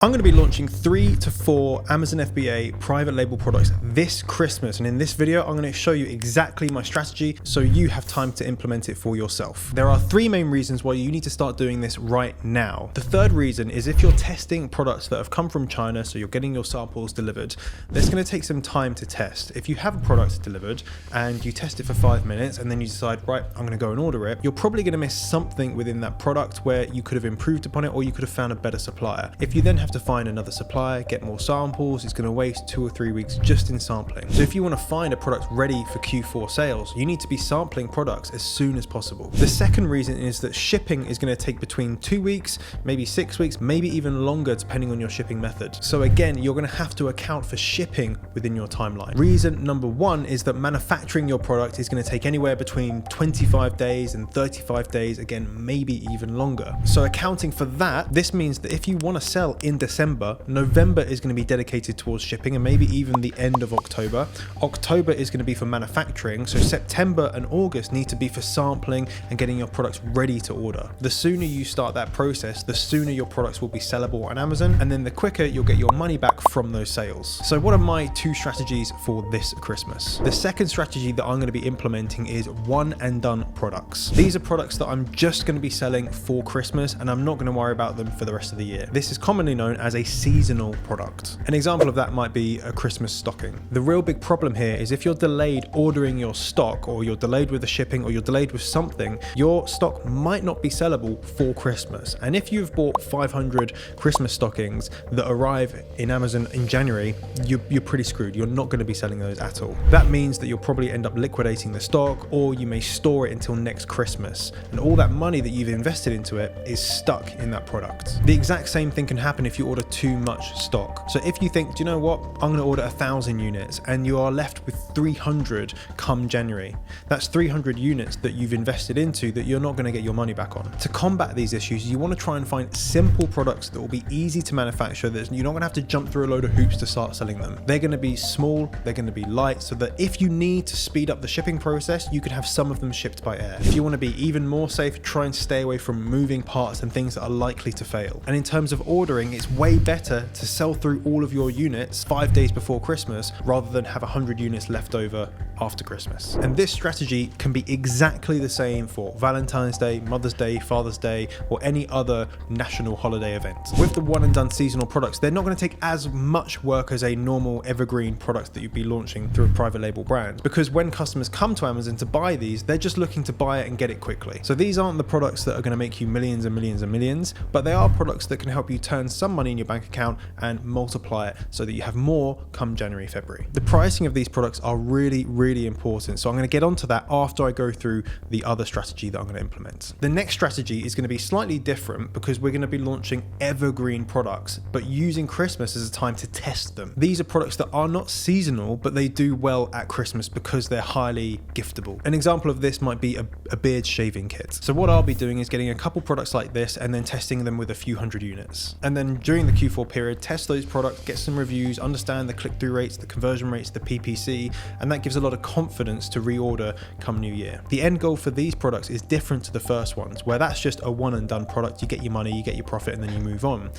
I'm going to be launching 3 to 4 Amazon FBA private label products this Christmas, and in this video I'm going to show you exactly my strategy so you have time to implement it for yourself. There are 3 main reasons why you need to start doing this right now. The third reason is if you're testing products that have come from China, so you're getting your samples delivered, that's going to take some time to test. If you have a product delivered and you test it for 5 minutes and then you decide, right, I'm going to go and order it, you're probably going to miss something within that product where you could have improved upon it or you could have found a better supplier. If you then have to find another supplier, get more samples, it's going to waste 2 or 3 weeks just in sampling. So if you want to find a product ready for Q4 sales, you need to be sampling products as soon as possible. The second reason is that shipping is going to take between 2 weeks, maybe 6 weeks, maybe even longer depending on your shipping method. So again, you're going to have to account for shipping within your timeline. Reason number 1 is that manufacturing your product is going to take anywhere between 25 days and 35 days, again, maybe even longer. So accounting for that, this means that if you want to sell in December, November is going to be dedicated towards shipping and maybe even the end of October. October is going to be for manufacturing, so September and August need to be for sampling and getting your products ready to order. The sooner you start that process, the sooner your products will be sellable on Amazon, and then the quicker you'll get your money back from those sales. So what are my 2 strategies for this Christmas? The second strategy that I'm going to be implementing is one and done products. These are products that I'm just going to be selling for Christmas and I'm not going to worry about them for the rest of the year. This is commonly known as a seasonal product. An example of that might be a Christmas stocking. The real big problem here is if you're delayed ordering your stock, or you're delayed with the shipping, or you're delayed with something, your stock might not be sellable for Christmas. And if you've bought 500 Christmas stockings that arrive in Amazon in January, you're pretty screwed. You're not going to be selling those at all. That means that you'll probably end up liquidating the stock, or you may store it until next Christmas. And all that money that you've invested into it is stuck in that product. The exact same thing can happen if you order too much stock. So if you think, do you know what, I'm going to order 1,000 units and you are left with 300 come January, that's 300 units that you've invested into that you're not going to get your money back on. To combat these issues, you want to try and find simple products that will be easy to manufacture, that you're not going to have to jump through a load of hoops to start selling them. They're going to be small, they're going to be light, so that if you need to speed up the shipping process, you could have some of them shipped by air. If you want to be even more safe, try and stay away from moving parts and things that are likely to fail. And in terms of ordering, it's way better to sell through all of your units 5 days before Christmas rather than have 100 units left over after Christmas. And this strategy can be exactly the same for Valentine's Day, Mother's Day, Father's Day, or any other national holiday event. With the one and done seasonal products, they're not going to take as much work as a normal evergreen product that you'd be launching through a private label brand, because when customers come to Amazon to buy these, they're just looking to buy it and get it quickly. So these aren't the products that are going to make you millions and millions and millions, but they are products that can help you turn some money in your bank account and multiply it so that you have more come January, February. The pricing of these products are really important. So I'm going to get onto that after I go through the other strategy that I'm going to implement. The next strategy is going to be slightly different because we're going to be launching evergreen products, but using Christmas as a time to test them. These are products that are not seasonal, but they do well at Christmas because they're highly giftable. An example of this might be a beard shaving kit. So what I'll be doing is getting a couple products like this and then testing them with a few hundred units. And then during the Q4 period, test those products, get some reviews, understand the click-through rates, the conversion rates, the PPC, and that gives a lot of confidence to reorder come New Year. The end goal for these products is different to the first ones, where that's just a one and done product. You get your money, you get your profit, and then you move on.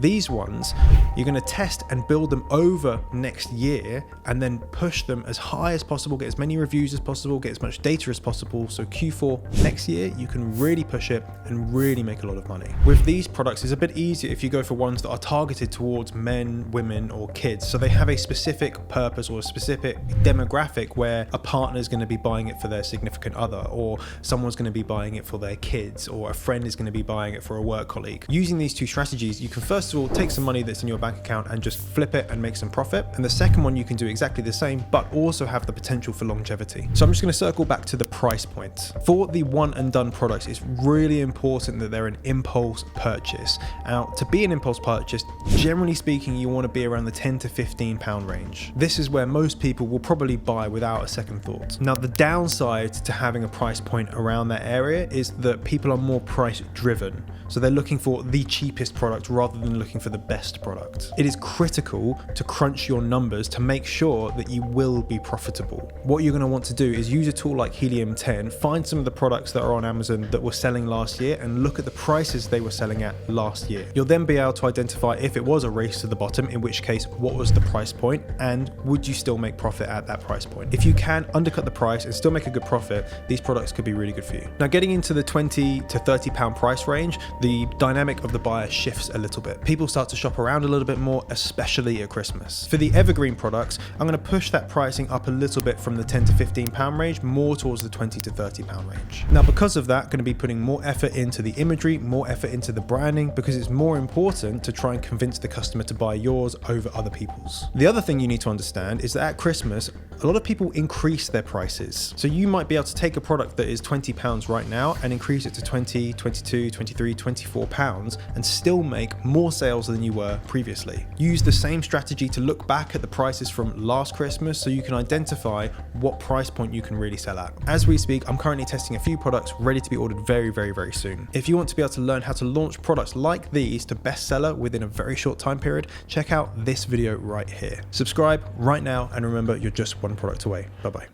These ones, you're going to test and build them over next year and then push them as high as possible, get as many reviews as possible, get as much data as possible. So Q4 next year, you can really push it and really make a lot of money. With these products, it's a bit easier if you go for ones that are targeted towards men, women, or kids. So they have a specific purpose or a specific demographic where a partner is going to be buying it for their significant other, or someone's going to be buying it for their kids, or a friend is going to be buying it for a work colleague. Using these 2 strategies, you can first of all take some money that's in your bank account and just flip it and make some profit. And the second one, you can do exactly the same, but also have the potential for longevity. So I'm just going to circle back to the price point. For the one and done products, it's really important that they're an impulse purchase. Now, to be an impulse purchase, generally speaking, you want to be around the £10 to £15 range. This is where most people will probably buy without without a second thought. Now, the downside to having a price point around that area is that people are more price driven. So they're looking for the cheapest product rather than looking for the best product. It is critical to crunch your numbers to make sure that you will be profitable. What you're going to want to do is use a tool like Helium 10, find some of the products that are on Amazon that were selling last year and look at the prices they were selling at last year. You'll then be able to identify if it was a race to the bottom, in which case, what was the price point and would you still make profit at that price point? If you can undercut the price and still make a good profit, these products could be really good for you. Now, getting into the 20 to 30 pound price range, the dynamic of the buyer shifts a little bit. People start to shop around a little bit more, especially at Christmas. For the evergreen products, I'm going to push that pricing up a little bit from the 10 to 15 pound range, more towards the 20 to 30 pound range. Now, because of that, I'm going to be putting more effort into the imagery, more effort into the branding, because it's more important to try and convince the customer to buy yours over other people's. The other thing you need to understand is that at Christmas, a lot of people increase their prices. So you might be able to take a product that is £20 right now and increase it to 20, 22, 23, 24 pounds and still make more sales than you were previously. Use the same strategy to look back at the prices from last Christmas so you can identify what price point you can really sell at. As we speak, I'm currently testing a few products ready to be ordered very, very, very soon. If you want to be able to learn how to launch products like these to bestseller within a very short time period, check out this video right here. Subscribe right now and remember, you're just one product away. Bye-bye.